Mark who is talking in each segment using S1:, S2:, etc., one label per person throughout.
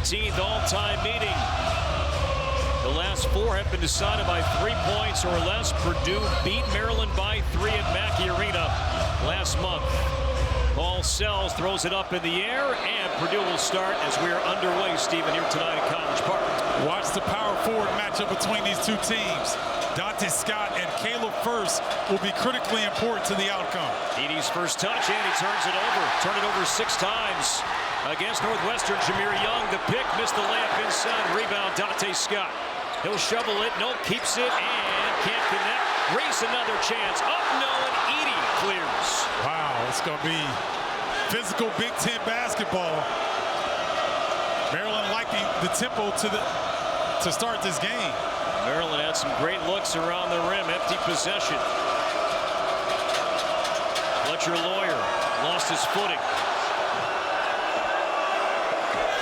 S1: 15th all-time meeting. The last 4 have been decided by 3 points or less. Purdue beat Maryland by 3 at Mackey Arena last month. Paul Sells throws it up in the air, and Purdue will start as we are underway, Stephen, here tonight at College Park.
S2: Watch the power forward matchup between these two teams. Dante Scott and Caleb First will be critically important to the outcome.
S1: Edey's first touch, and he turns it over. Turned it over 6 times against Northwestern. Jahmir Young, the pick, missed the layup inside. Rebound, Dante Scott. He'll shovel it. No, keeps it, and can't connect. Reese, another chance. Up, no, and Edey clears.
S2: Wow, it's going to be physical Big Ten basketball. Maryland liking the tempo to start this game.
S1: Maryland had some great looks around the rim. Empty possession. Fletcher Lawyer lost his footing.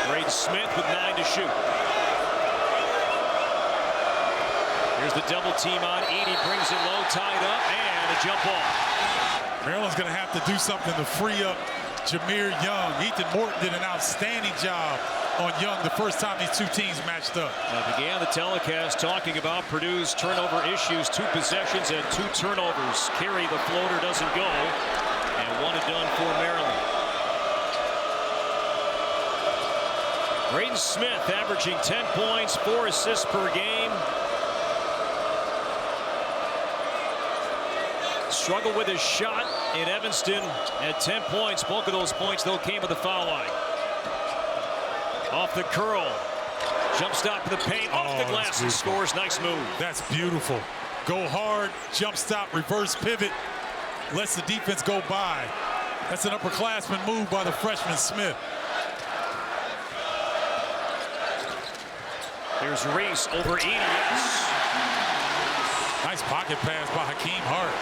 S1: Braden Smith with 9 to shoot. Here's the double team on Edey. Brings it low, tied up, and a jump ball.
S2: Maryland's going to have to do something to free up Jahmir Young. Ethan Morton did an outstanding job on Young the first time these two teams matched up.
S1: I began the telecast talking about Purdue's turnover issues. 2 possessions and 2 turnovers. Carey, the floater, doesn't go. And 1 and done for Maryland. Braden Smith averaging 10 points, 4 assists per game. Struggle with his shot in Evanston at 10 points. Bulk of those points, though, came at the foul line. Off the curl. Jump stop to the paint. Off the glass and scores. Nice move.
S2: That's beautiful. Go hard, jump stop, reverse pivot. Lets the defense go by. That's an upperclassman move by the freshman Smith.
S1: Here's Reese over Edey. Yes.
S2: Nice pocket pass by Hakeem Hart.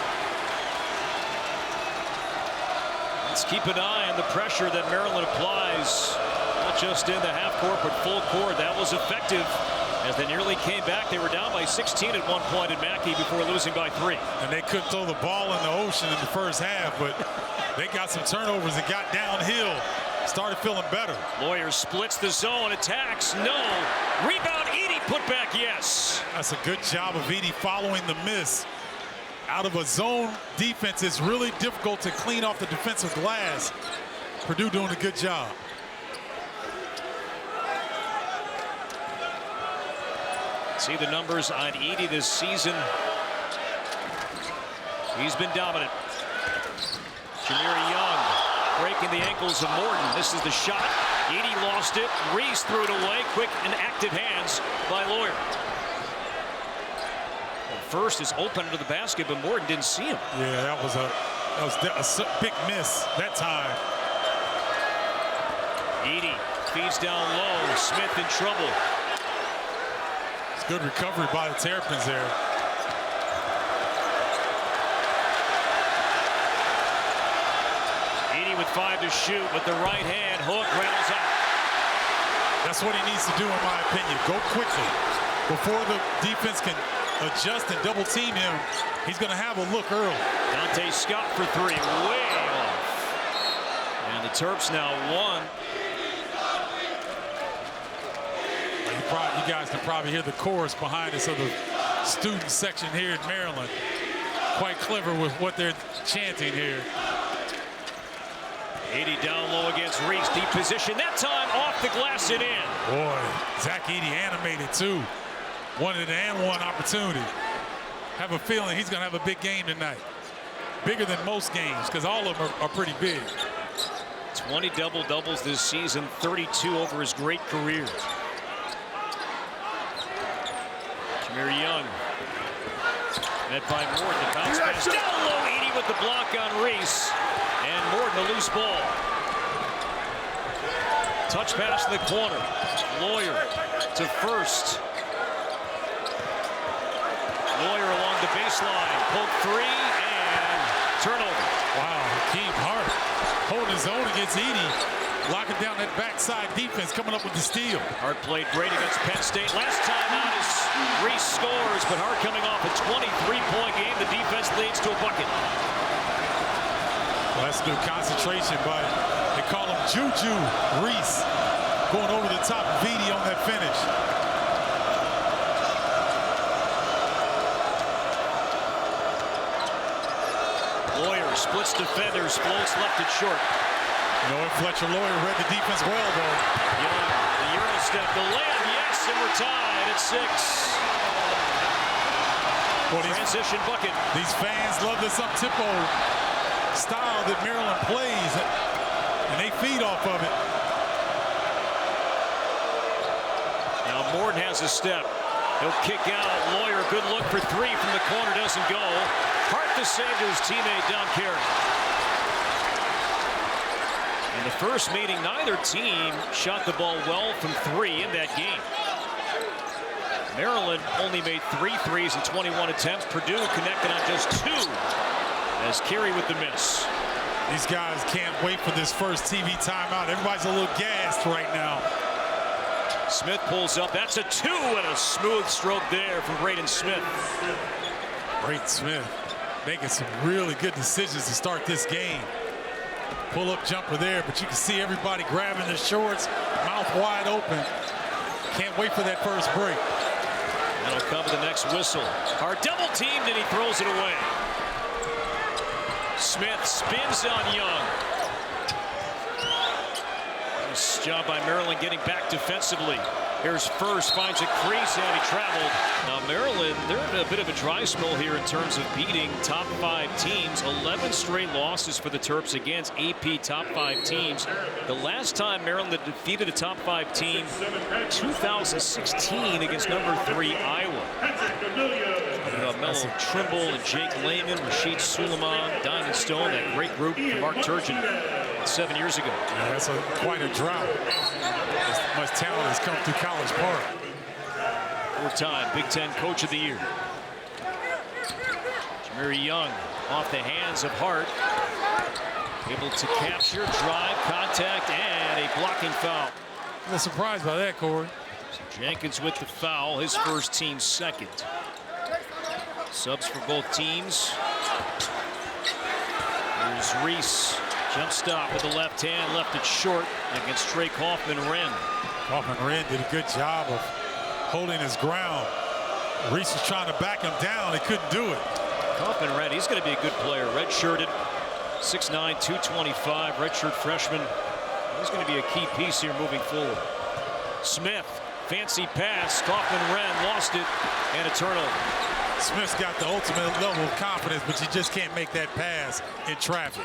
S1: Let's keep an eye on the pressure that Maryland applies. Not just in the half court, but full court. That was effective as they nearly came back. They were down by 16 at one point at Mackey before losing by 3.
S2: And they couldn't throw the ball in the ocean in the first half, but they got some turnovers and got downhill. Started feeling better.
S1: Lawyer splits the zone, attacks, no. Rebound, Edey, put back, yes.
S2: That's a good job of Edey following the miss. Out of a zone defense, it's really difficult to clean off the defensive glass. Purdue doing a good job.
S1: See the numbers on Edey this season. He's been dominant. Jahmir Young breaking the ankles of Morton. This is the shot. Edey lost it. Reese threw it away. Quick and active hands by Lawyer. First is open to the basket, but Morton didn't see him.
S2: Yeah, that was a big miss that time.
S1: Edey feeds down low. Smith in trouble.
S2: It's good recovery by the Terrapins there.
S1: Edey with 5 to shoot with the right hand. Hook rattles out.
S2: That's what he needs to do, in my opinion. Go quickly before the defense can adjust and double team him. He's going to have a look early.
S1: Dante Scott for 3, way off. And the Terps now 1.
S2: You guys can probably hear the chorus behind us of the student section here in Maryland. Quite clever with what they're chanting here.
S1: Edey down low against Reese. Deep position. That time off the glass and in.
S2: Boy, Zach Edey animated too. Wanted an and one opportunity. Have a feeling he's going to have a big game tonight. Bigger than most games, because all of them are pretty big.
S1: 20 double-doubles this season, 32 over his great career. Jahmir Young. Met by Morton. The bounce pass down low. Edey with the block on Reese. And Morton a loose ball. Touch pass in the corner. Lawyer to First. Lawyer along the baseline. Pulled 3 and turnover.
S2: Wow, Hakeem Hart holding his own against Edey. Locking down that backside defense, coming up with the steal. Hart
S1: played great against Penn State. Last time out is Reese scores, but Hart coming off a 23-point game. The defense leads to a bucket.
S2: Well, that's good concentration, but they call him Juju Reese. going over the top of VD on that finish.
S1: Lawyer splits defenders, floats left and short.
S2: You know, Fletcher Lawyer read the defense well, though.
S1: Young, the Euro step, the layup, yes, and we're tied at 6.
S2: Well,
S1: transition bucket.
S2: These fans love this up-tempo style that Maryland plays, and they feed off of it.
S1: Now Morton has a step. He'll kick out. Lawyer, good look for 3 from the corner, doesn't go. Hart to save to his teammate down Carey. In the first meeting, neither team shot the ball well from 3 in that game. Maryland only made 3 threes in 21 attempts. Purdue connected on just 2 as Carey with the miss.
S2: These guys can't wait for this first TV timeout. Everybody's a little gassed right now.
S1: Smith pulls up. That's a 2 and a smooth stroke there from Braden Smith.
S2: Braden Smith making some really good decisions to start this game. Pull-up jumper there, but you can see everybody grabbing their shorts, mouth wide open. Can't wait for that first break.
S1: That'll come to the next whistle. Hart double teamed and he throws it away. Smith spins on Young. Nice job by Maryland getting back defensively. Here's First, finds a crease and he traveled. Now Maryland, they're in a bit of a dry spell here in terms of beating top 5 teams. 11 straight losses for the Terps against AP top 5 teams. The last time Maryland defeated a top 5 team, 2016 against number 3 Iowa. Mello Trimble and Jake Lehman, Rashid Suleiman, Diamond Stone, that great group from Mark Turgeon 7 years ago.
S2: Yeah, that's quite a drought. As much talent has come through College Park.
S1: 4-time Big Ten Coach of the Year. Jahmir Young off the hands of Hart. Able to capture, drive, contact, and a blocking foul.
S2: A little surprised by that, Corey.
S1: So Jenkins with the foul, his first, team's second. Subs for both teams. Here's Reese. Jump stop with the left hand, left it short against Trey Kaufman-Renn.
S2: Kaufman-Renn did a good job of holding his ground. Reese was trying to back him down. He couldn't do it.
S1: Kaufman-Renn, he's going to be a good player. Red-shirted, 6'9", 225, redshirt freshman. He's going to be a key piece here moving forward. Smith, fancy pass. Kaufman-Renn lost it, and a turnover.
S2: Smith's got the ultimate level of confidence, but you just can't make that pass in traffic.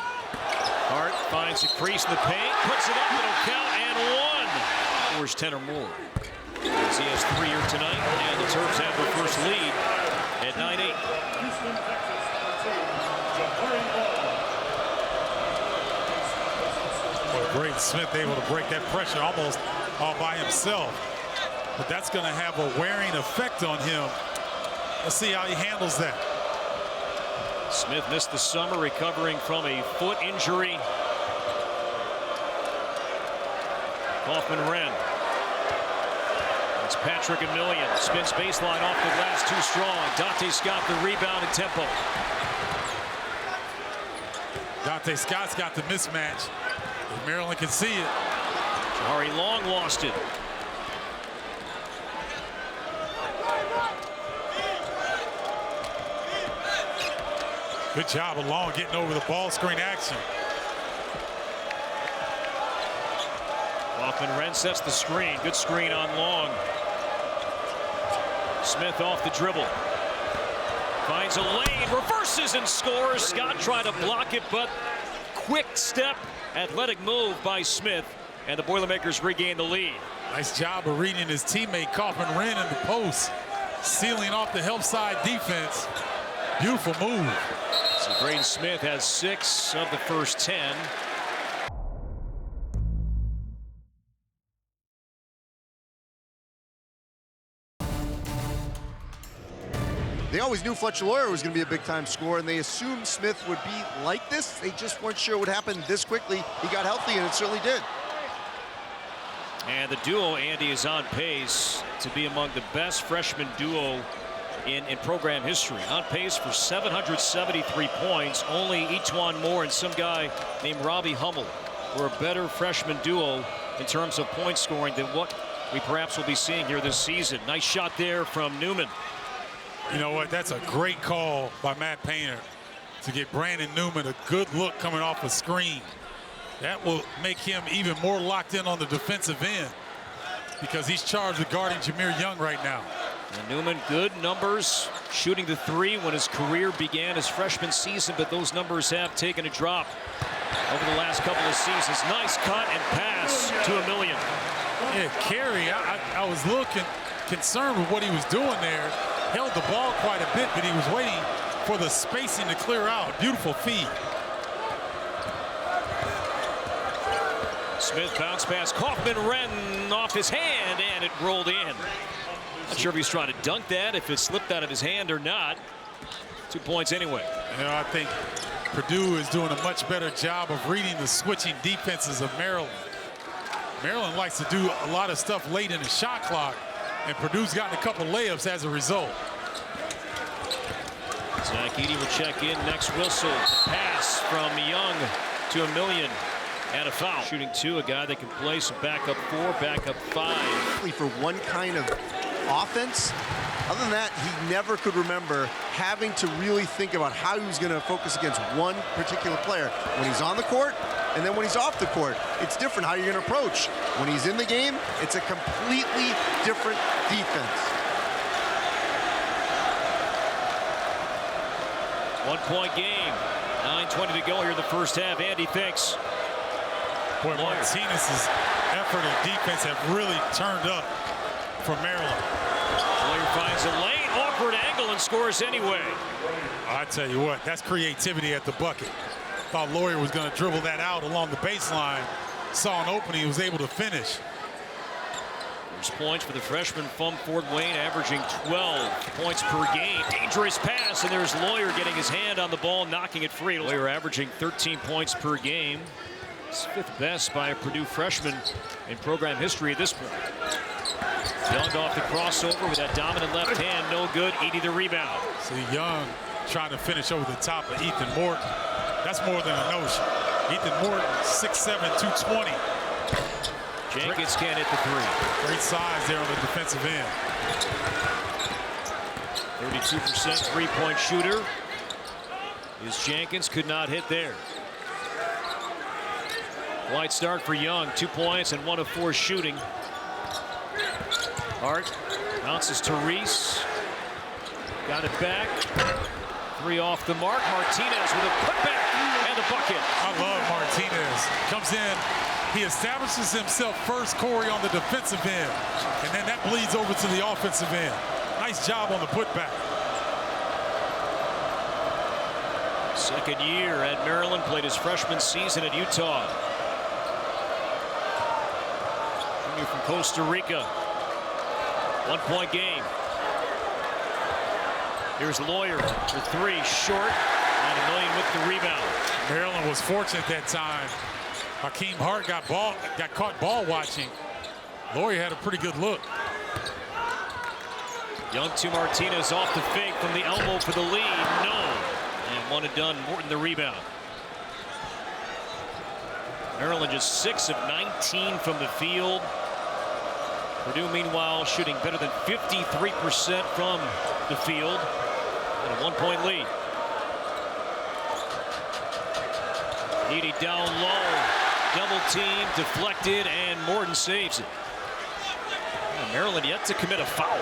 S1: Hart finds a crease in the paint, puts it up, it'll count, and 1. Scores 10 or more. As he has 3 here tonight, and the Terps have their first lead at 9-8.
S2: Well, Braden Smith able to break that pressure almost all by himself. But that's going to have a wearing effect on him. Let's see how he handles that.
S1: Smith missed the summer, recovering from a foot injury. Kaufman-Renn. It's Patrick Emilion. Spins baseline off the glass, too strong. Dante Scott the rebound and tempo.
S2: Dante Scott's got the mismatch. If Maryland can see it.
S1: Jahari Long lost it.
S2: Good job of Long getting over the ball screen action.
S1: Kaufman-Renn sets the screen. Good screen on Long. Smith off the dribble. Finds a lane, reverses and scores. Scott tried to block it, but quick step, athletic move by Smith, and the Boilermakers regain the lead.
S2: Nice job of reading his teammate Kaufman-Renn in the post, sealing off the help side defense. Beautiful move.
S1: So Braden Smith has 6 of the first 10.
S3: They always knew Fletcher Lawyer was going to be a big-time scorer, and they assumed Smith would be like this. They just weren't sure it would happen this quickly. He got healthy, and it certainly did.
S1: And the duo, Andy, is on pace to be among the best freshman duo in program history. On pace for 773 points. Only Etuan Moore and some guy named Robbie Hummel were a better freshman duo in terms of point scoring than what we perhaps will be seeing here this season. Nice shot there from Newman.
S2: You know what? That's a great call by Matt Painter to get Brandon Newman a good look coming off a screen. That will make him even more locked in on the defensive end because he's charged with guarding Jahmir Young right now.
S1: And Newman, good numbers shooting the three when his career began his freshman season, but those numbers have taken a drop over the last couple of seasons. Nice cut and pass to Emilien.
S2: Yeah, Carey, I was a little concerned with what he was doing there. Held the ball quite a bit, but he was waiting for the spacing to clear out. Beautiful feed.
S1: Smith bounce pass. Kaufman-Renn off his hand, and it rolled in. Not sure if he's trying to dunk that, if it slipped out of his hand or not. 2 points anyway.
S2: You know, I think Purdue is doing a much better job of reading the switching defenses of Maryland. Maryland likes to do a lot of stuff late in the shot clock, and Purdue's gotten a couple layups as a result.
S1: Zach Edey will check in. Next whistle. Pass from Young to Emilien. And a foul. Shooting two, a guy that can play some backup 4, backup 5.
S3: For one kind of offense, other than that, he never could remember having to really think about how he was going to focus against one particular player. When he's on the court and then when he's off the court, it's different how you're going to approach. When he's in the game, it's a completely different defense.
S1: 1 point game. 9:20 to go here in the first half. Andy, thanks.
S2: Boy, Martinez's effort and defense have really turned up for Maryland.
S1: Loyer finds a lane, awkward angle, and scores anyway.
S2: I tell you what, that's creativity at the bucket. Thought Loyer was going to dribble that out along the baseline. Saw an opening, was able to finish.
S1: There's points for the freshman from Fort Wayne, averaging 12 points per game. Dangerous pass, and there's Loyer getting his hand on the ball, knocking it free. Loyer averaging 13 points per game. It's 5th best by a Purdue freshman in program history at this point. Young off the crossover with that dominant left hand, no good. Edey the rebound.
S2: See Young trying to finish over the top of Ethan Morton. That's more than a notion. Ethan Morton, 6'7", 220.
S1: Jenkins can't hit the three.
S2: Great size there on the defensive end.
S1: 32% three-point shooter is Jenkins. Could not hit there. Wide start for Young. 2 points and 1 of 4 shooting. Hart bounces to Reese. Got it back. 3 off the mark. Martinez with a putback and a bucket.
S2: I love Martinez. Comes in. He establishes himself first, Corey, on the defensive end. And then that bleeds over to the offensive end. Nice job on the putback.
S1: Second year at Maryland. Played his freshman season at Utah. From Costa Rica. 1 point game. Here's Loyer for 3, short, and Emilien with the rebound.
S2: Maryland was fortunate that time. Hakeem Hart got caught ball watching. Loyer had a pretty good look.
S1: Young to Martinez off the fake from the elbow for the lead. No. And 1 and done. Morton the rebound. Maryland just 6 of 19 from the field. Purdue, meanwhile, shooting better than 53% from the field. And a 1 point lead. Edey down low. Double team, deflected, and Morton saves it. Maryland yet to commit a foul.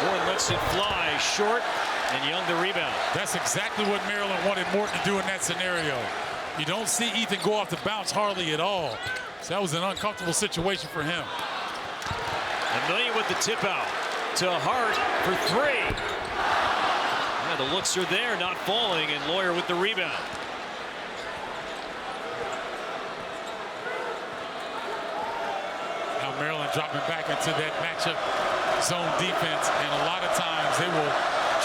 S1: Morton lets it fly short, and Young the rebound.
S2: That's exactly what Maryland wanted Morton to do in that scenario. You don't see Ethan go off the bounce hardly at all. So that was an uncomfortable situation for him.
S1: Emilien with the tip out to Hart for 3. Yeah, the looks are there, not falling, and Loyer with the rebound.
S2: Now Maryland dropping back into that matchup zone defense, and a lot of times they will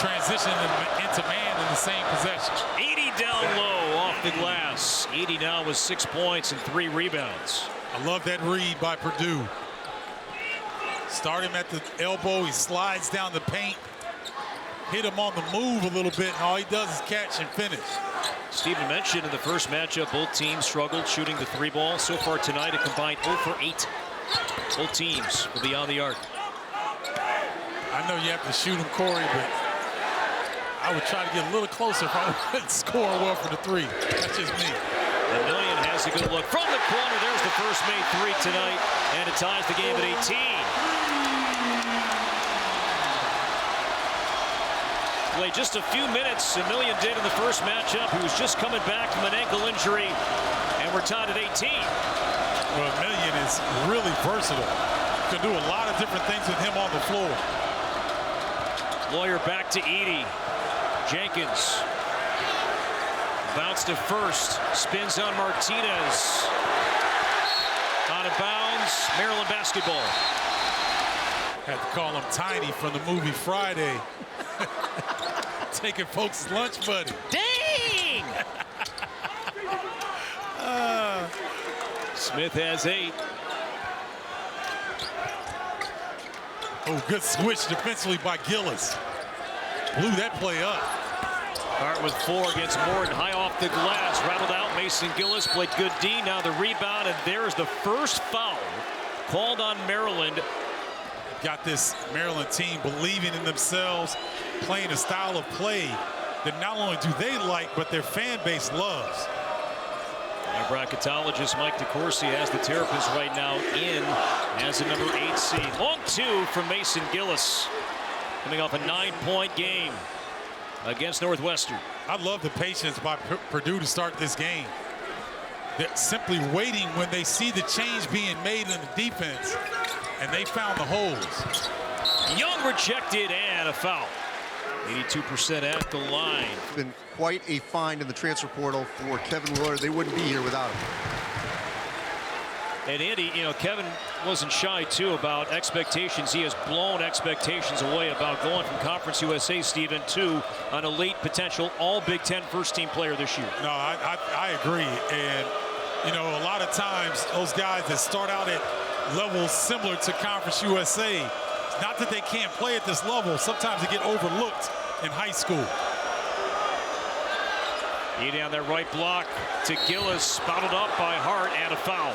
S2: transition into man in the same possession.
S1: Edey down low off the glass. Edey now with 6 points and 3 rebounds.
S2: I love that read by Purdue. Start him at the elbow. He slides down the paint. Hit him on the move a little bit, and all he does is catch and finish.
S1: Stephen mentioned in the first matchup, both teams struggled shooting the 3-ball. So far tonight, a combined 0 for 8. Both teams will be on the arc.
S2: I know you have to shoot him, Corey, but I would try to get a little closer if I wouldn't score well for the 3. That's just me.
S1: Million has a good look from the corner. There's the first made 3 tonight, and it ties the game at 18. Played just a few minutes, Million did in the first matchup. He was just coming back from an ankle injury, and we're tied at 18.
S2: Well, Million is really versatile. Can do a lot of different things with him on the floor.
S1: Lawyer back to Edey. Jenkins. Bounce to first. Spins on Martinez. Out of bounds. Maryland basketball.
S2: Had to call him Tiny from the movie Friday. Taking folks' lunch buddy.
S1: Dang! Smith has 8.
S2: Oh, good switch defensively by Gillis. Blew that play up.
S1: Hart with 4 against Morton. High off the glass. Rattled out. Mason Gillis played good D. Now the rebound, and there's the first foul called on Maryland.
S2: Got this Maryland team believing in themselves, playing a style of play that not only do they like, but their fan base loves.
S1: Our bracketologist Mike DeCourcy has the Terrapins right now in as a number 8 seed. Long 2 from Mason Gillis, coming off a 9-point game against Northwestern.
S2: I love the patience by Purdue to start this game. They're simply waiting when they see the change being made in the defense, and they found the holes.
S1: Young rejected and a foul. 82% at the line.
S3: Been quite a find in the transfer portal for Kevin Willard. They wouldn't be here without him.
S1: And Andy, you know, Kevin wasn't shy too about expectations. He has blown expectations away about going from Conference USA, Stephen, to an elite potential all Big Ten first-team player this year.
S2: No, I agree. And, you know, a lot of times those guys that start out at levels similar to Conference USA, it's not that they can't play at this level. Sometimes they get overlooked in high school.
S1: He down that right block to Gillis, spotted up by Hart, and a foul.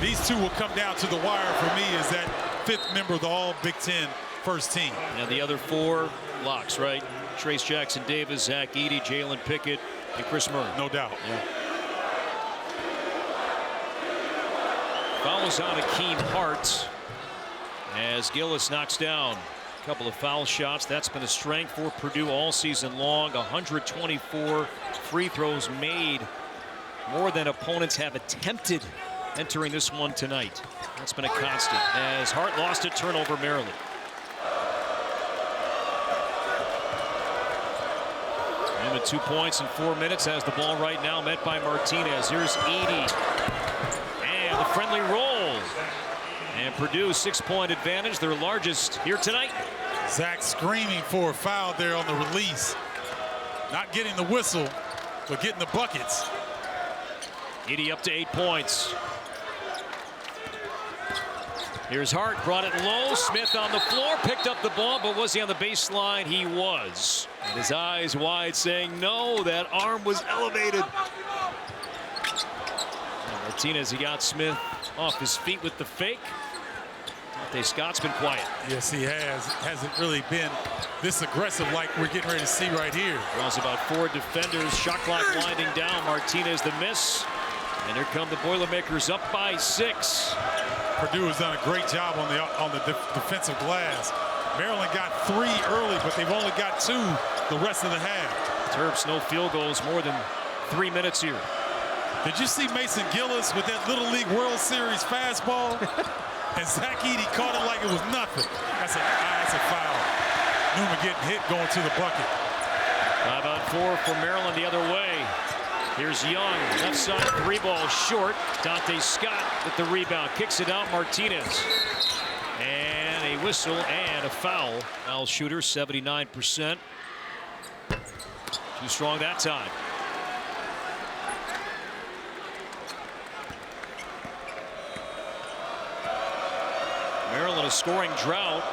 S2: These two will come down to the wire for me as that 5th member of the All Big Ten first team.
S1: And the other 4 locks, right? Trace Jackson Davis, Zach Edey, Jalen Pickett, and Chris Murray.
S2: No doubt.
S1: Yeah. Fouls on Akeem Hart as Gillis knocks down a couple of foul shots. That's been a strength for Purdue all season long. 124 free throws made, more than opponents have attempted entering this one tonight. That's been a constant as Hart lost a turnover, Maryland. Newman 2 points in 4 minutes, has the ball right now, met by Martinez. Here's Edey. And the friendly roll. And Purdue 6-point advantage, their largest here tonight.
S2: Zach screaming for a foul there on the release. Not getting the whistle, but getting the buckets.
S1: Edey up to 8 points. Here's Hart, brought it low. Smith on the floor, picked up the ball, but was he on the baseline? He was. And his eyes wide saying, no, that arm was elevated. And Martinez, he got Smith off his feet with the fake. Dante Scott's been quiet.
S2: Yes, he has. Hasn't really been this aggressive like we're getting ready to see right here.
S1: Draws about 4 defenders. Shot clock winding down. Martinez the miss. And here come the Boilermakers up by 6.
S2: Purdue has done a great job on the defensive glass. Maryland got 3 early, but they've only got 2 the rest of the half.
S1: Terps no field goals more than 3 minutes here.
S2: Did you see Mason Gillis with that Little League World Series fastball? And Zach Edey caught it like it was nothing. That's a foul. Newman getting hit going to the bucket.
S1: 5 on 4 for Maryland the other way. Here's Young, left side 3-ball short. Dante Scott with the rebound, kicks it out. Martinez. And a whistle and a foul. Foul shooter, 79%. Too strong that time. Maryland a scoring drought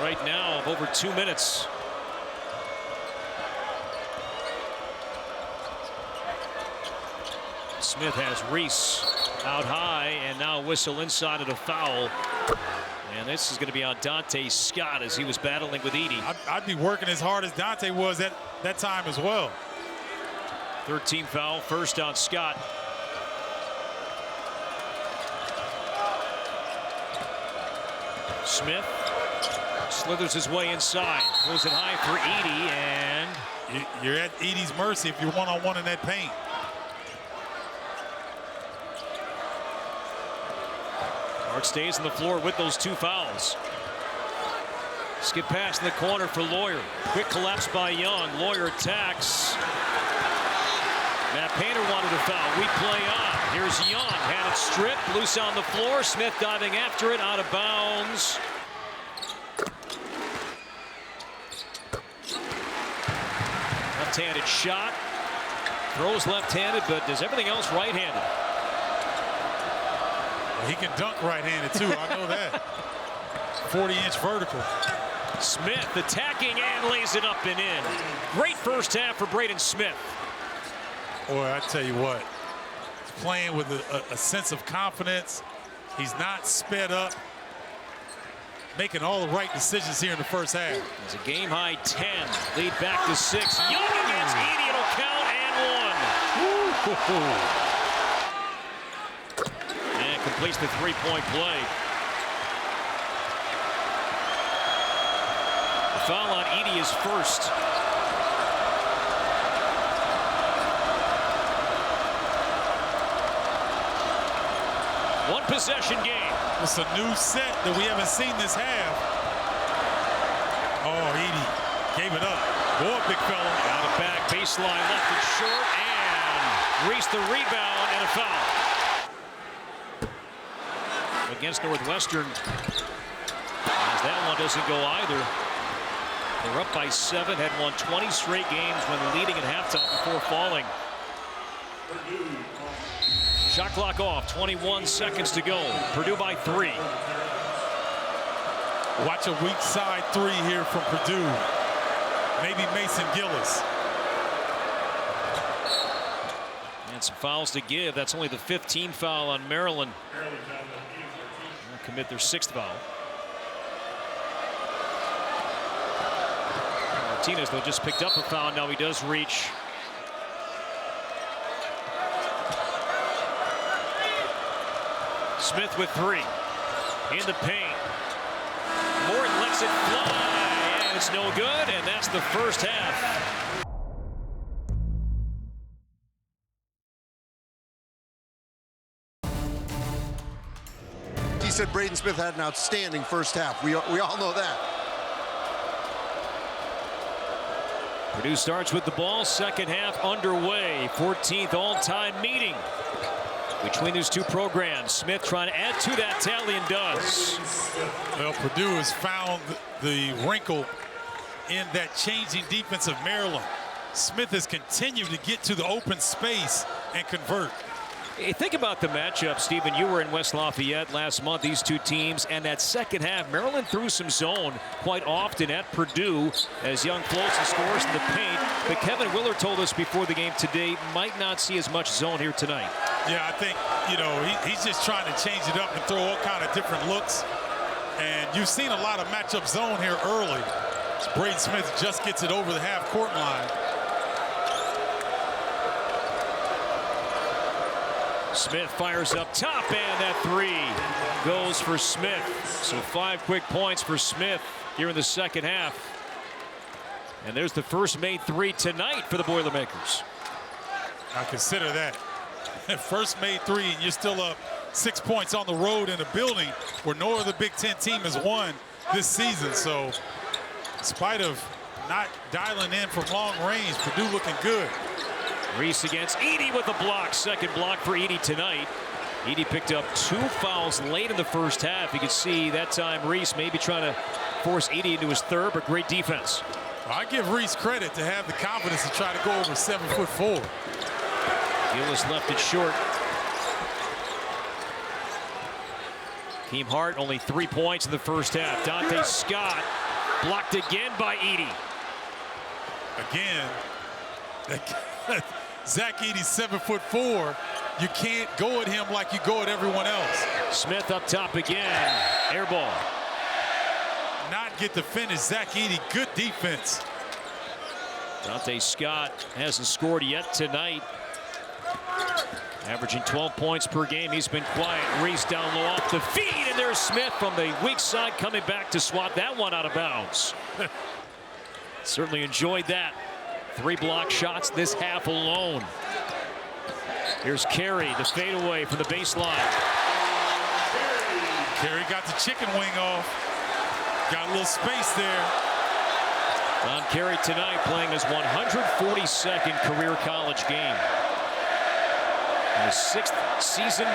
S1: right now of over 2 minutes. Smith has Reese out high, and now whistle inside of the foul. And this is going to be on Dante Scott as he was battling with Edey.
S2: I'd be working as hard as Dante was at that time as well.
S1: 13th foul, first on Scott. Smith slithers his way inside, pulls it high for Edey, and
S2: you're at Edey's mercy if you're one-on-one in that paint.
S1: Hart stays on the floor with those 2 fouls. Skip pass in the corner for Lawyer. Quick collapse by Young. Lawyer attacks. Matt Painter wanted a foul. We play on. Here's Young. Had it stripped. Loose on the floor. Smith diving after it. Out of bounds. Left-handed shot. Throws left-handed, but does everything else right-handed.
S2: He can dunk right-handed, too. I know that. 40-inch vertical.
S1: Smith attacking and lays it up and in. Great first half for Braden Smith.
S2: Boy, I tell you what. He's playing with a sense of confidence. He's not sped up. Making all the right decisions here in the first half.
S1: It's a game-high 10. Lead back to 6. Young against Edey. It'll count and 1. And completes the three-point play. The foul on Edey is first. One possession game.
S2: It's a new set that we haven't seen this half. Oh, Edey gave it up. Boy, big fella.
S1: Got it back, baseline, left it short, and Reese the rebound and a foul. Against Northwestern, as that one doesn't go either. They're up by 7, had won 20 straight games when leading at halftime before falling. Shot clock off, 21 seconds to go. Purdue by 3.
S2: Watch a weak side 3 here from Purdue. Maybe Mason Gillis.
S1: And some fouls to give. That's only the 15th foul on Maryland. They'll commit their 6th foul. Martinez, though, just picked up a foul. Now he does reach. Smith with 3. In the paint. Morton lets it fly, and it's no good, and that's the first half.
S3: He said Braden Smith had an outstanding first half. We all know that.
S1: Purdue starts with the ball, second half underway. 14th all-time meeting between these two programs. Smith trying to add to that tally and does.
S2: Well, Purdue has found the wrinkle in that changing defense of Maryland. Smith has continued to get to the open space and convert.
S1: Hey, think about the matchup, Stephen. You were in West Lafayette last month, these two teams, and that second half, Maryland threw some zone quite often at Purdue as Young floats and scores in the paint. But Kevin Willard told us before the game today, might not see as much zone here tonight.
S2: Yeah, I think, you know, he's just trying to change it up and throw all kind of different looks. And you've seen a lot of matchup zone here early. Braden Smith just gets it over the half-court line.
S1: Smith fires up top, and that 3 goes for Smith. So 5 quick points for Smith here in the second half. And there's the first made 3 tonight for the Boilermakers.
S2: I consider that. First made 3, and you're still up 6 points on the road in a building where no other Big Ten team has won this season. So in spite of not dialing in from long range, Purdue looking good.
S1: Reese against Edey with a block. Second block for Edey tonight. Edey picked up 2 fouls late in the first half. You could see that time Reese maybe trying to force Edey into his third, but great defense.
S2: Well, I give Reese credit to have the confidence to try to go over 7'4".
S1: Gillis left it short. Team Hart only 3 points in the first half. Dante Scott blocked again by Edey.
S2: Again, Zach Edey's 7'4". You can't go at him like you go at everyone else.
S1: Smith up top again. Air ball.
S2: Not get the finish. Zach Edey, good defense.
S1: Dante Scott hasn't scored yet tonight. Averaging 12 points per game. He's been quiet. Reese down low off the feed, and there's Smith from the weak side coming back to swat that one out of bounds. Certainly enjoyed that. 3 block shots this half alone. Here's Carey, the fadeaway from the baseline.
S2: Carey got the chicken wing off. Got a little space there.
S1: Don Carey tonight playing his 142nd career college game. In his 6th season.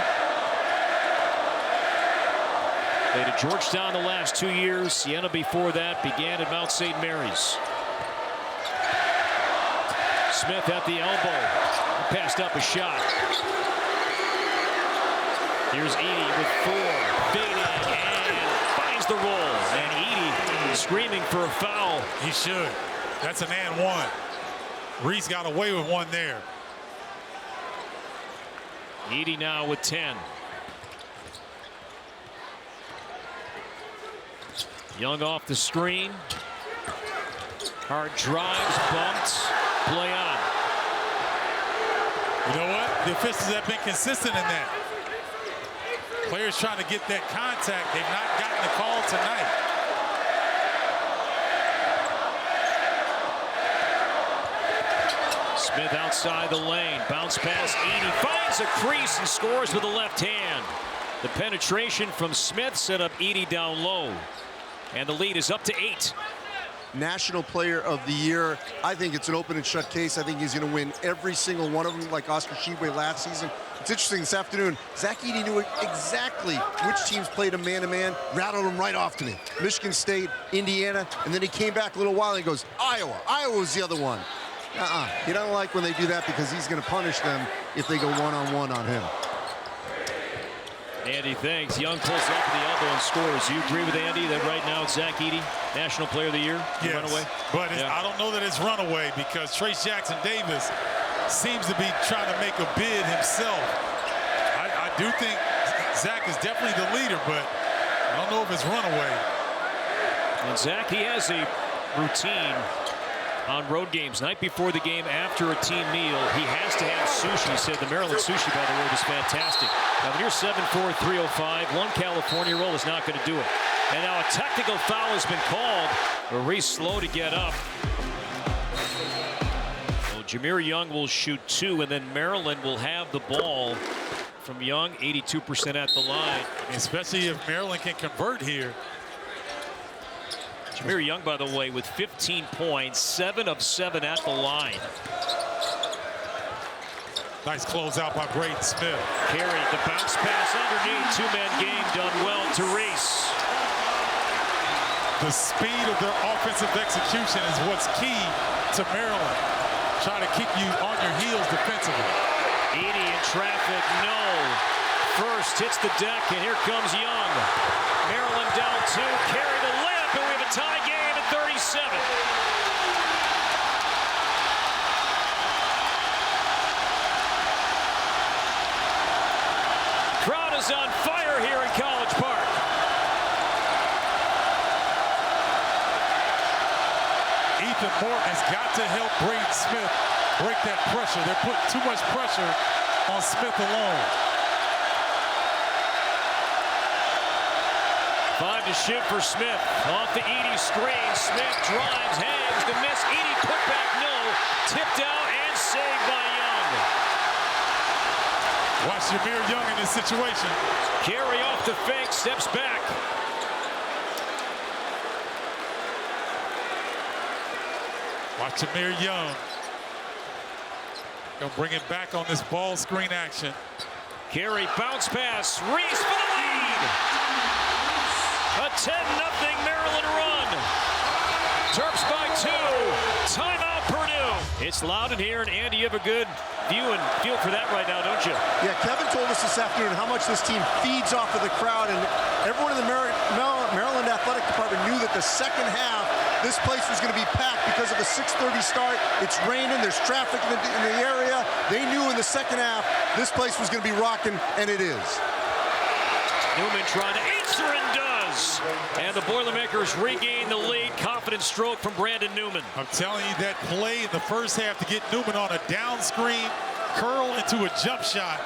S1: Played at Georgetown the last 2 years. Siena before that. Began at Mount St. Mary's. Smith at the elbow. Passed up a shot. Here's Edey with 4. Fading and finds the roll. And Edey screaming for a foul.
S2: He should. That's an and one. Reese got away with one there.
S1: Edey now with 10. Young off the screen. Hard drives, bumped. Play on.
S2: You know what? The officials have been consistent in that. Players trying to get that contact. They've not gotten the call tonight.
S1: Smith outside the lane. Bounce pass. Edey finds a crease and scores with the left hand. The penetration from Smith set up Edey down low. And the lead is up to 8.
S3: National Player of the Year. I think it's an open and shut case. I think he's going to win every single one of them, like Oscar Tshiebwe last season. It's interesting this afternoon. Zach Edey knew exactly which teams played him man-to-man, rattled him right off to me. Michigan State, Indiana, and then he came back a little while and he goes, Iowa. Iowa was the other one. You don't like when they do that because he's going to punish them if they go one-on-one on him.
S1: Andy thanks. Young pulls up at the elbow and scores. You agree with Andy that right now it's Zach Edey, National Player of the Year?
S2: Yes,
S1: runaway?
S2: but I don't know that it's runaway because Trace Jackson Davis seems to be trying to make a bid himself. I do think Zach is definitely the leader, but I don't know if it's runaway.
S1: And Zach, he has a routine on road games. Night before the game, after a team meal, he has to have sushi. He said the Maryland sushi, by the way, was fantastic. Now, when you're 7'4", 305, one California roll is not going to do it. And now a technical foul has been called. Reese slow to get up. So Jahmir Young will shoot 2, and then Maryland will have the ball from Young, 82% at the line.
S2: Especially if Maryland can convert here.
S1: Jahmir Young, by the way, with 15 points, 7 of 7 at the line.
S2: Nice closeout by Braden Smith.
S1: Carey, the bounce pass underneath. 2-man game done well to Reese.
S2: The speed of their offensive execution is what's key to Maryland. Trying to keep you on your heels defensively.
S1: Edey in traffic, no. First hits the deck, and here comes Young. Maryland down 2. Carey the layup, and we have a tie game at 37. Crowd is on fire here in College Park.
S2: Ethan Morton has got to help Braden Smith break that pressure. They're putting too much pressure on Smith alone.
S1: 5 to shoot for Smith. Off the Edey screen. Smith drives, hangs the miss. Edey put back, no. Tipped out and saved by Young.
S2: Watch Jahmir Young in this situation.
S1: Carey off the fake, steps back.
S2: Watch Jahmir Young. Gonna bring it back on this ball screen action.
S1: Carey bounce pass. Reese for the lead. A 10-0 Maryland run. Terps by 2. Timeout Purdue. It's loud in here, and Andy, you have a good view and feel for that right now, don't you?
S3: Yeah, Kevin told us this afternoon how much this team feeds off of the crowd, and everyone in the Maryland Athletic Department knew that the second half, this place was going to be packed because of a 6:30 start. It's raining, there's traffic in the area. They knew in the second half this place was going to be rocking, and it is.
S1: Newman trying to answer and does. And the Boilermakers regain the lead. Confident stroke from Brandon Newman.
S2: I'm telling you, that play in the first half to get Newman on a down screen, curl into a jump shot,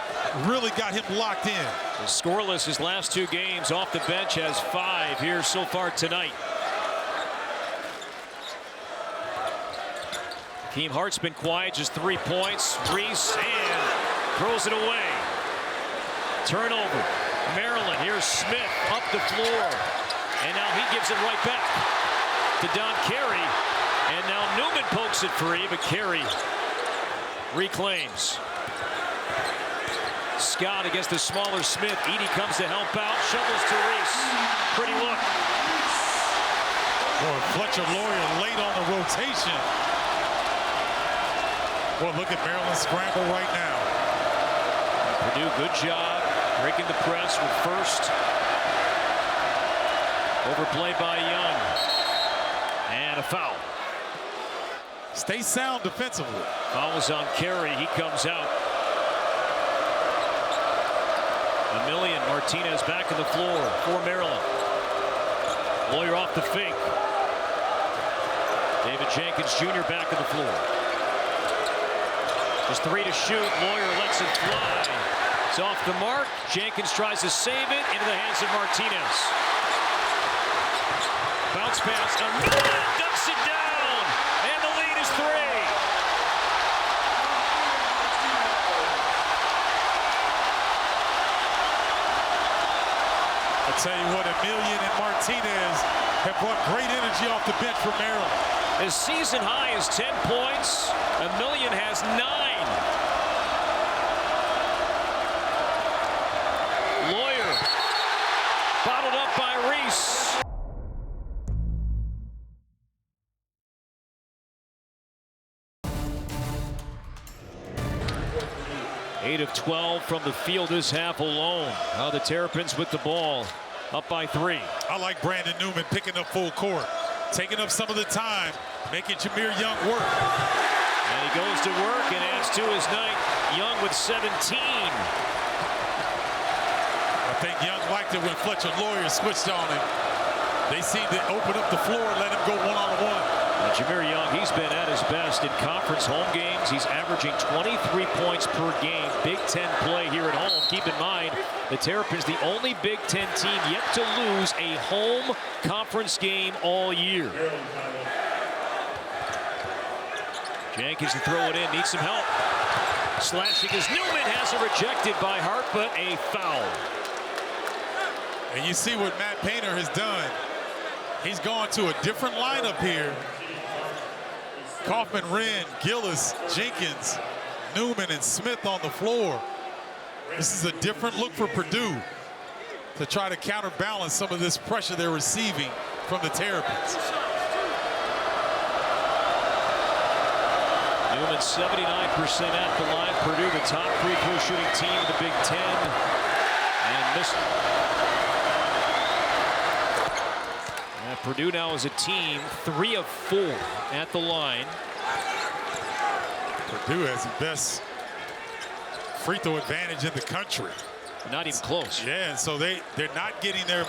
S2: really got him locked in.
S1: Scoreless his last 2 games. Off the bench has 5 here so far tonight. Keem Hart's been quiet, just 3 points. Reese and throws it away. Turnover. Maryland, here's Smith up the floor. And now he gives it right back to Don Carey. And now Newman pokes it free, but Carey reclaims. Scott against the smaller Smith. Edey comes to help out, shovels to Reese. Pretty look.
S2: Boy, Fletcher Lawyer late on the rotation. Well, look at Maryland scramble right now.
S1: Purdue, good job breaking the press with first. Overplay by Young. And a foul.
S2: Stay sound defensively.
S1: Foul was on Carey. He comes out. Emilian Martinez back on the floor for Maryland. Lawyer off the fake. David Jenkins Jr. back on the floor. Just 3 to shoot. Lawyer lets it fly. It's off the mark. Jenkins tries to save it into the hands of Martinez. Bounce pass. Emilian ducks it down. And the lead is 3.
S2: I'll tell you what, Emilian and Martinez have brought great energy off the bench for Maryland.
S1: His season high is 10 points. Emilian has 9. Lawyer bottled up by Reese. Eight of 12 from the field this half alone. Now the Terrapins with the ball, up by 3.
S2: I like Brandon Newman picking up full court, taking up some of the time, making Jahmir Young work.
S1: And he goes to work and adds to his night. Young with 17.
S2: I think Young liked it when Fletcher Lawyer switched on him. They seemed to open up the floor and let him go one-on-one.
S1: Jahmir Young, he's been at his best in conference home games. He's averaging 23 points per game. Big Ten play here at home. Keep in mind, the Terrapins, the only Big Ten team yet to lose a home conference game all year. Jenkins to throw it in, needs some help. Slashing as Newman has it rejected by Hart, but a foul.
S2: And you see what Matt Painter has done. He's gone to a different lineup here. Kaufman, Wren, Gillis, Jenkins, Newman, and Smith on the floor. This is a different look for Purdue to try to counterbalance some of this pressure they're receiving from the Terrapins.
S1: Newman 79% at the line. Purdue, the top free throw shooting team in the Big Ten. And missed. Purdue now as a team 3 of 4 at the line.
S2: Purdue has the best free throw advantage in the country.
S1: Not even close.
S2: Yeah, and so they're not getting their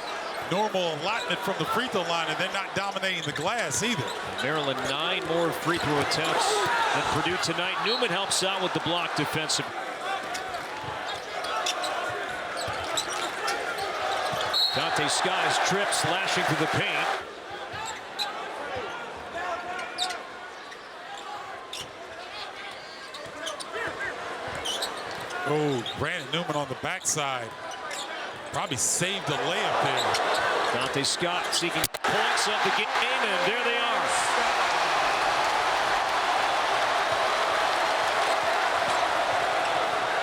S2: normal allotment from the free throw line, and they're not dominating the glass either.
S1: Maryland 9 more free throw attempts than Purdue tonight. Newman helps out with the block defensive. Dante Sky's trip slashing through the paint.
S2: Oh, Brandon Newman on the backside. Probably saved a layup there.
S1: Dante Scott seeking points of the game, and there they are.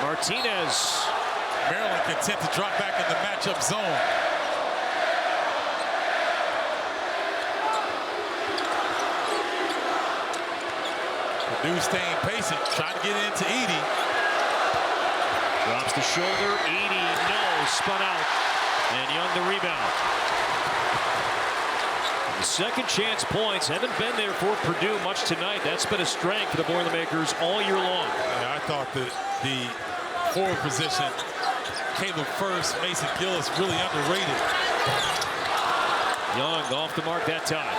S1: Martinez.
S2: Maryland content to drop back in the matchup zone. Purdue staying patient, trying to get it into Edey.
S1: Drops the shoulder. Edey, no, spun out. And Young the rebound. The second chance points haven't been there for Purdue much tonight. That's been a strength for the Boilermakers all year long.
S2: Yeah, I thought that the forward position, Caleb First, Mason Gillis, really underrated.
S1: Young off the mark that time.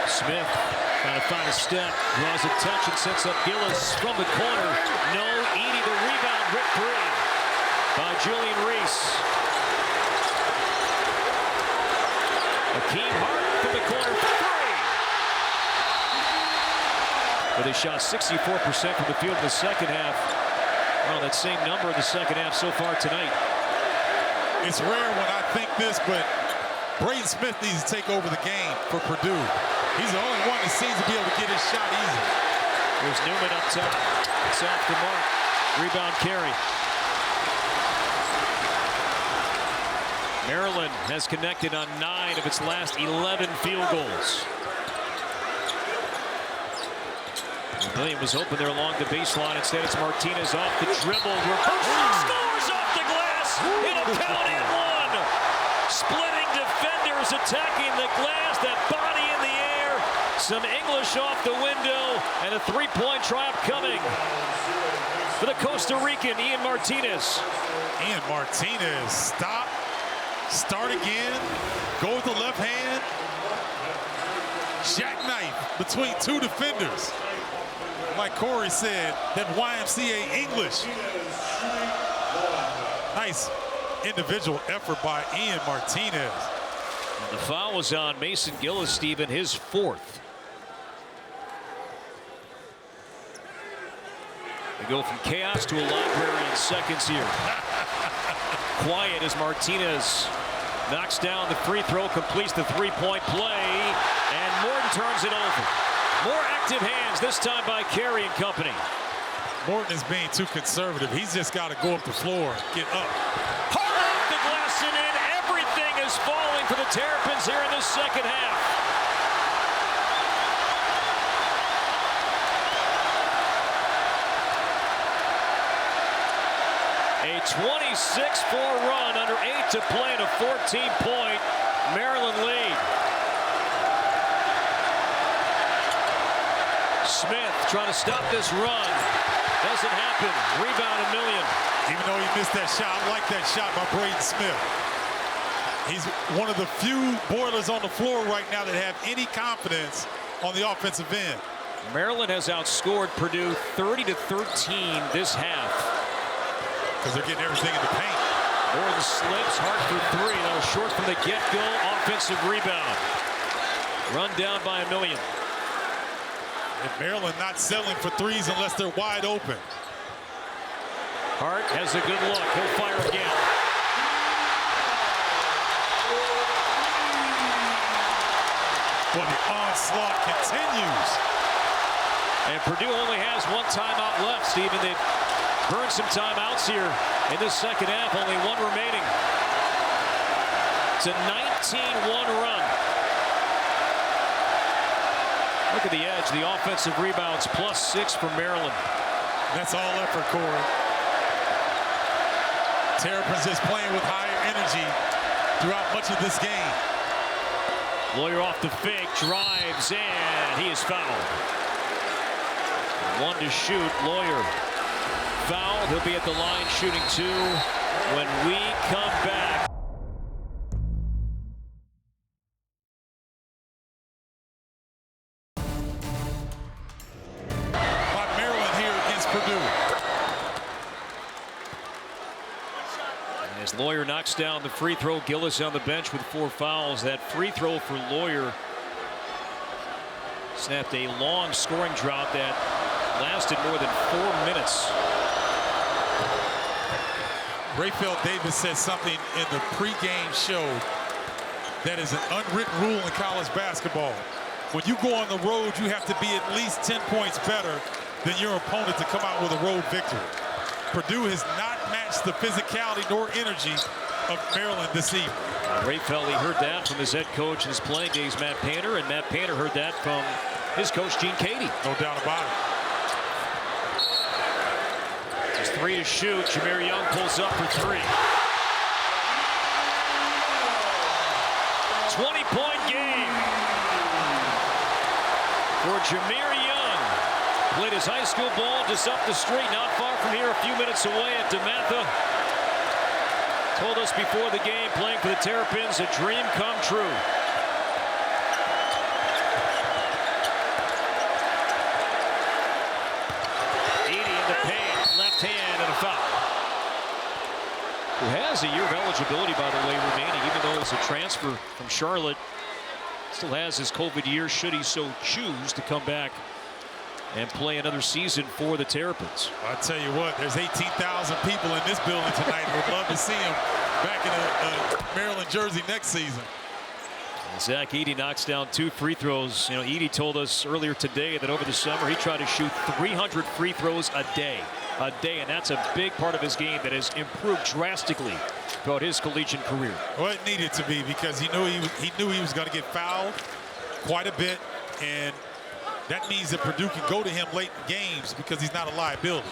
S1: Smith trying to find a step, draws attention, sets up Gillis from the corner. No, Edey the rebound, ripped free by Julian Reese. Akeem Hart from the corner for three. But they shot 64% from the field in the second half. Well, that same number in the second half so far tonight.
S2: It's rare when I think this, but Braden Smith needs to take over the game for Purdue. He's the only one that seems to be able to get his shot easy.
S1: There's Newman up top. It's off the mark. Rebound carry. Maryland has connected on 9 of its last 11 field goals. William was open there along the baseline. Instead, it's Martinez off the dribble. Scores off the glass in a count and one. Splitting defenders attacking the glass. That body in the air. Some English off the window. And a three-point triumph coming for the Costa Rican, Ian Martinez.
S2: Ian Martinez, stop, start again, go with the left hand. Jackknife between two defenders. Like Corey said, that YMCA English. Nice individual effort by Ian Martinez.
S1: The foul was on Mason Gillis, Stephen, his fourth. They go from chaos to a library in seconds here. Quiet as Martinez knocks down the free throw, completes the three-point play, and Morton turns it over. More active hands, this time by Carey and company.
S2: Morton is being too conservative. He's just got to go up the floor, get up.
S1: Hard off the glass and in. Everything is falling for the Terrapins here in the second half. A 26-4 run under 8 to play in a 14-point Maryland lead. Smith trying to stop this run. Doesn't happen. Rebound a million.
S2: Even though he missed that shot, I like that shot by Braden Smith. He's one of the few Boilers on the floor right now that have any confidence on the offensive end.
S1: Maryland has outscored Purdue 30-13 this half.
S2: Because they're getting everything in the paint.
S1: Morton slips, Hart for three. That was short from the get-go. Offensive rebound. Run down by a million.
S2: And Maryland not settling for threes unless they're wide open.
S1: Hart has a good look. He'll fire again.
S2: But the onslaught continues.
S1: And Purdue only has one timeout left, Stephen. They've burned some timeouts here in this second half. Only one remaining. It's a 19-1 run. Look at the edge. The offensive rebounds +6 for Maryland.
S2: That's all effort, Corey. Terrapins just playing with higher energy throughout much of this game.
S1: Lawyer off the fake, drives, and he is fouled. One to shoot. Lawyer fouled. He'll be at the line shooting two when we come back. As Lawyer knocks down the free throw, Gillis on the bench with 4 fouls. That free throw for Lawyer snapped a long scoring drought that lasted more than 4 minutes.
S2: Rayfield Davis said something in the pregame show that is an unwritten rule in college basketball. When you go on the road, you have to be at least 10 points better than your opponent to come out with a road victory. Purdue has not matched the physicality nor energy of Maryland this evening.
S1: Ray Felty heard that from his head coach in his playing days, Matt Painter, and Matt Painter heard that from his coach, Gene Cady.
S2: No doubt about it.
S1: Just 3 to shoot. Jahmir Young pulls up for 3. 20-point game for Jahmir Young. Played his high school ball just up the street, not far from here, a few minutes away at DeMatha. Told us before the game, playing for the Terrapins, a dream come true. Edey in the paint, left hand, and a foul. Who has a year of eligibility, by the way, remaining, even though it's a transfer from Charlotte. Still has his COVID year, should he so choose to come back and play another season for the Terrapins.
S2: I tell you what, there's 18,000 people in this building tonight who would love to see him back in a Maryland jersey next season.
S1: Zach Edey knocks down 2 free throws. You know, Edey told us earlier today that over the summer he tried to shoot 300 free throws a day, and that's a big part of his game that has improved drastically throughout his collegiate career.
S2: Well, it needed to be, because he knew he was going to get fouled quite a bit, and that means that Purdue can go to him late in games because he's not a liability.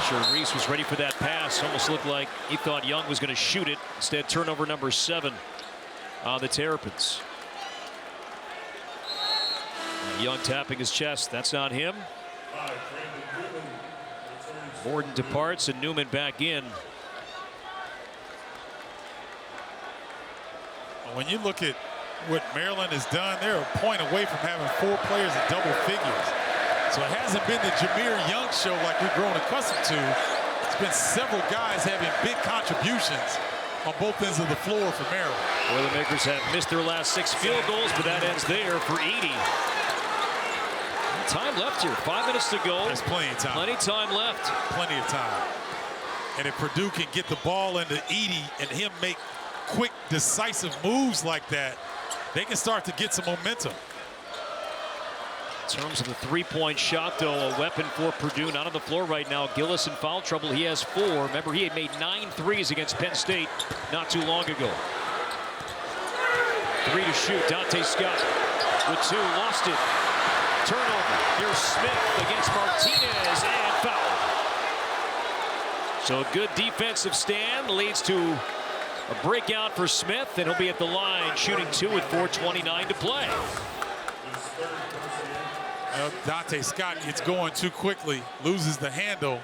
S1: Sure, Reese was ready for that pass. Almost looked like he thought Young was going to shoot it. Instead, turnover number 7 on the Terrapins. Young tapping his chest. That's on him. Borden departs and Newman back in.
S2: When you look at what Maryland has done, they're a point away from having 4 players in double figures. So it hasn't been the Jahmir Young show like we've grown accustomed to. It's been several guys having big contributions on both ends of the floor for Maryland.
S1: Boilermakers have missed their last 6 field goals, but that ends there for Edey. Time left here, 5 minutes to go.
S2: There's plenty of time.
S1: Plenty of time left.
S2: Plenty of time. And if Purdue can get the ball into Edey and him make quick, decisive moves like that, they can start to get some momentum.
S1: In terms of the 3-point shot, though, a weapon for Purdue. Not on the floor right now. Gillis in foul trouble. He has 4. Remember, he had made 9 threes against Penn State not too long ago. 3 to shoot. Dante Scott with 2. Lost it. Turnover. Here's Smith against Martinez, and foul. So a good defensive stand leads to a breakout for Smith, and he'll be at the line shooting 2 with 4:29 to play.
S2: Dante Scott gets going too quickly, loses the handle.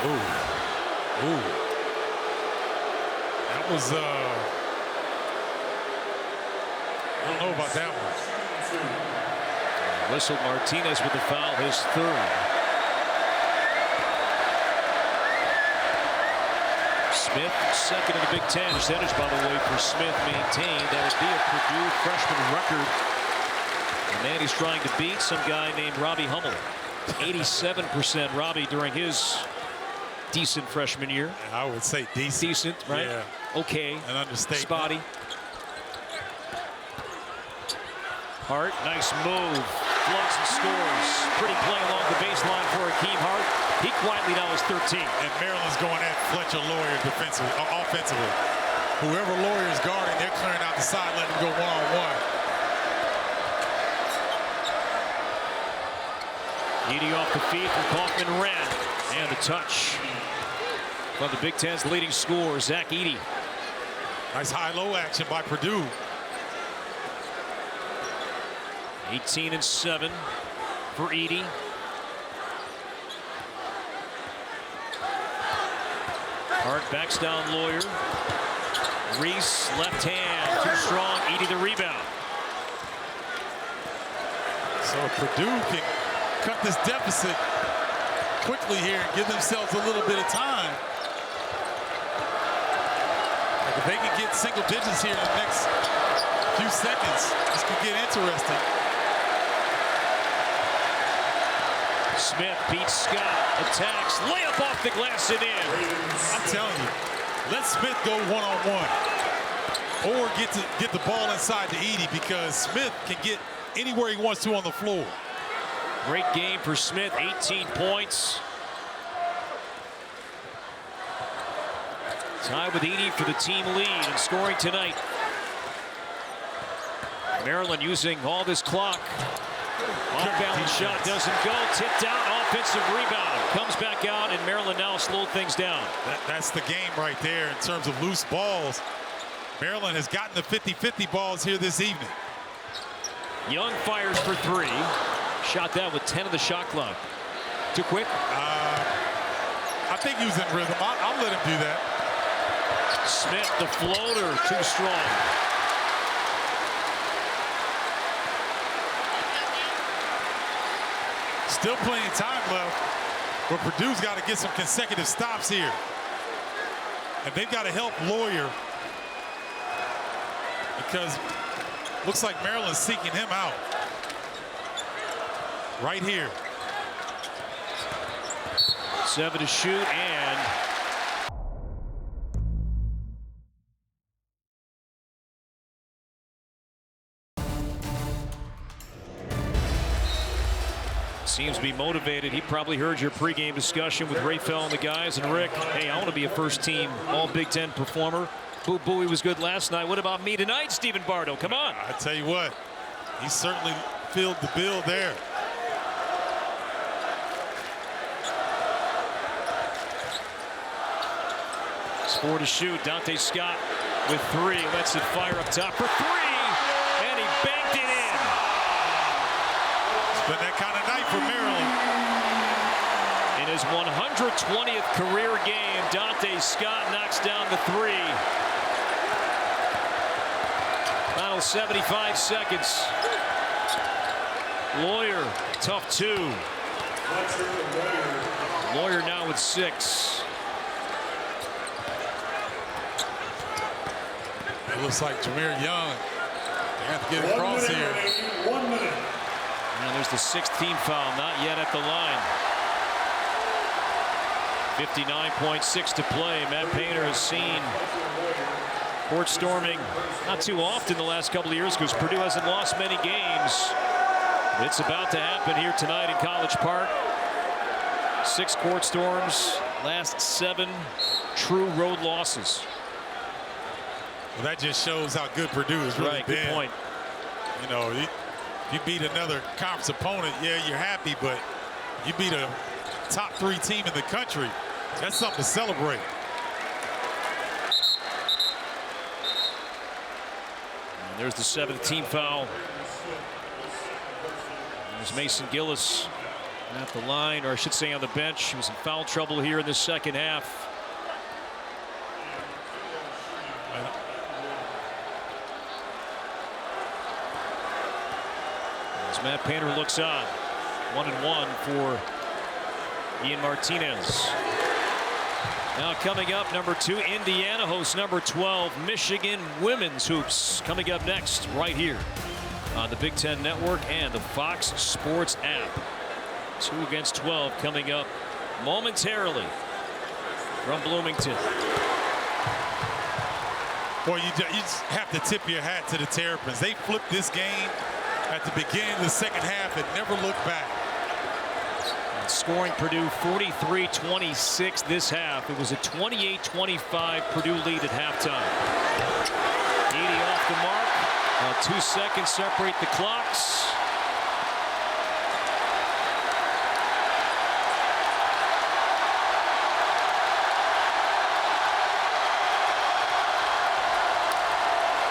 S2: Ooh. That was, I don't know about that one.
S1: Whistled Martinez with the foul, his 3rd. Smith, 2nd in the Big Ten. Percentage, by the way, for Smith maintained. That would be a Purdue freshman record. The man he's trying to beat, some guy named Robbie Hummel. 87% Robbie during his decent freshman year.
S2: I would say decent.
S1: Decent, right?
S2: Yeah.
S1: Okay.
S2: An understatement.
S1: Spotty. Hart, nice move. Floats and scores. Pretty play along the baseline for Hakeem Hart. He quietly now is 13.
S2: And Maryland's going at Fletcher Loyer offensively. Whoever Loyer is guarding, they're clearing out the side, letting him go one-on-one.
S1: Edey off the feet from Kaufman-Wren. And the touch. One of the Big Ten's leading scorer, Zach Edey.
S2: Nice high-low action by Purdue.
S1: 18 and 7 for Edey. Hart backs down Loyer. Reese, left hand, too strong. Edey the rebound.
S2: So Purdue can cut this deficit quickly here and give themselves a little bit of time. Like if they can get single digits here in the next few seconds, this could get interesting.
S1: Smith beats Scott, attacks, layup off the glass and in.
S2: I'm telling you, let Smith go one-on-one or get the ball inside to Edey, because Smith can get anywhere he wants to on the floor.
S1: Great game for Smith, 18 points. Tied with 80 for the team lead and scoring tonight. Maryland using all this clock. Off-balance shot doesn't go. Tipped out. Offensive rebound. Comes back out, and Maryland now slowed things down.
S2: That's the game right there in terms of loose balls. Maryland has gotten the 50-50 balls here this evening.
S1: Young fires for three. Shot that with 10 of the shot clock. Too quick?
S2: I think he was in rhythm. I'll let him do that.
S1: Smith, the floater, too strong.
S2: Still plenty of time left, but Purdue's got to get some consecutive stops here. And they've got to help Lawyer because looks like Maryland's seeking him out. Right here.
S1: 7 to shoot, and seems to be motivated. He probably heard your pregame discussion with Rayfel and the guys. And Rick, hey, I want to be a first-team All-Big Ten performer. Boo Booey was good last night. What about me tonight, Stephen Bardo? Come on.
S2: I tell you what, he certainly filled the bill there.
S1: It's 4 to shoot. Dante Scott with 3. Lets it fire up top for 3. And he banked it in.
S2: It's been that kind of night for Maryland.
S1: In his 120th career game, Dante Scott knocks down the 3. Final 75 seconds. Lawyer, tough 2. Lawyer now with 6.
S2: It looks like Jahmir Young. They have to get across here.
S4: 1 minute.
S1: And there's the 6th team foul, not yet at the line. 59.6 to play. Matt Painter has seen court storming not too often the last couple of years because Purdue hasn't lost many games. It's about to happen here tonight in College Park. 6 court storms, last 7 true road losses.
S2: Well, that just shows how good Purdue has really
S1: right,
S2: been.
S1: Good point.
S2: You know, you beat another conference opponent, yeah, you're happy, but you beat a top 3 team in the country. That's something to celebrate.
S1: And there's the 7th team foul. There's Mason Gillis at the line, or I should say on the bench. He was in foul trouble here in the second half. As Matt Painter looks on, 1-1 for Ian Martinez. Now coming up, number 2, Indiana hosts number 12, Michigan Women's Hoops. Coming up next, right here on the Big Ten Network and the Fox Sports app. 2 against 12 coming up momentarily from Bloomington.
S2: Boy, you just have to tip your hat to the Terrapins. They flipped this game at the beginning of the second half and never looked back.
S1: And scoring Purdue 43-26 this half. It was a 28-25 Purdue lead at halftime. 80 off the mark. 2 seconds separate the clocks.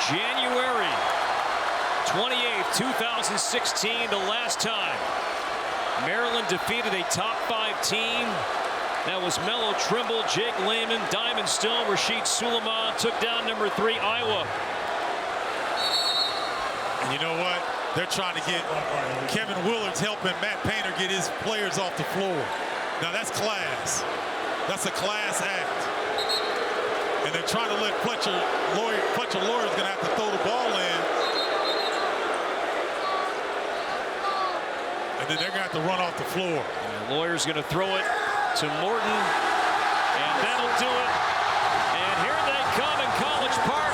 S1: January 28th, 2016, the last time Maryland defeated a top 5 team. That was Melo Trimble, Jake Lehman, Diamond Stone, Rashid Suleiman took down number 3 Iowa.
S2: And you know what? They're trying to get Kevin Willard's helping Matt Painter get his players off the floor. Now that's class. That's a class act. And they're trying to let Fletcher Lawyer's going to have to throw the ball in. And then they're going to have to run off the floor.
S1: And Lawyer's going to throw it to Morton. And that'll do it. And here they come in College Park.